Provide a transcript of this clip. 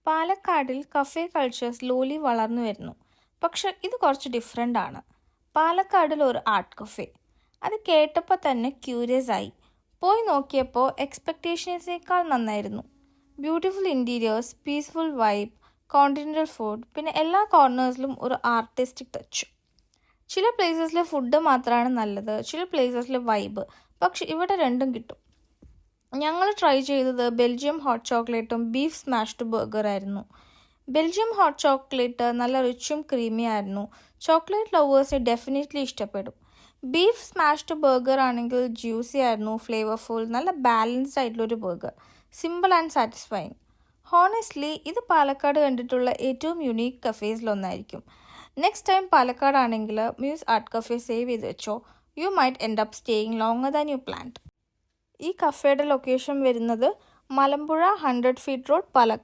പാലക്കാടിൽ cafe culture slowly വളർന്നു വരുന്നു. പക്ഷെ ഇത് കുറച്ച് ഡിഫറെൻ്റ് ആണ്. പാലക്കാടിൽ ഒരു ആർട്ട് കഫേ. അത് കേട്ടപ്പോൾ തന്നെ ക്യൂരിയസ് ആയി. പോയി നോക്കിയപ്പോൾ എക്സ്പെക്റ്റേഷൻസിനേക്കാൾ നന്നായിരുന്നു. Beautiful interiors, peaceful vibe, continental food, പിന്നെ എല്ലാ കോർണേഴ്സിലും ഒരു ആർട്ടിസ്റ്റിക് ടച്ച്. ചില പ്ലേസസിലെ ഫുഡ് മാത്രമാണ് നല്ലത്, ചില പ്ലേസസിലെ വൈബ്. പക്ഷെ ഇവിടെ രണ്ടും കിട്ടും. ഞങ്ങൾ ട്രൈ ചെയ്തത് ബെൽജിയം ഹോട്ട് ചോക്ലേറ്റും ബീഫ് സ്മാഷ്ഡ് ബർഗർ ആയിരുന്നു. ബെൽജിയം ഹോട്ട് ചോക്ലേറ്റ് നല്ല റിച്ചും ക്രീമി ആയിരുന്നു. ചോക്ലേറ്റ് ലവേഴ്സിന് ഡെഫിനറ്റ്ലി ഇഷ്ടപ്പെടും. ബീഫ് സ്മാഷ്ഡ് ബർഗർ ആണെങ്കിൽ ജ്യൂസി ആയിരുന്നു, ഫ്ലേവർഫുൾ, നല്ല ബാലൻസ്ഡ് ആയിട്ടുള്ളൊരു burger. Simple and satisfying. Honestly ഇത് പാലക്കാട് കണ്ടിട്ടുള്ള ഏറ്റവും യുണീക്ക് കഫേസിലൊന്നായിരിക്കും. നെക്സ്റ്റ് ടൈം പാലക്കാട് ആണെങ്കിൽ മ്യൂസ് ആർട്ട് കഫേ സേവ് ചെയ്ത് വെച്ചോ. You might end up staying longer than you planned. ഈ കഫേയുടെ ലൊക്കേഷൻ വരുന്നത് മലമ്പുഴ 100 ഫീറ്റ് റോഡ്, പാലക്കാട്.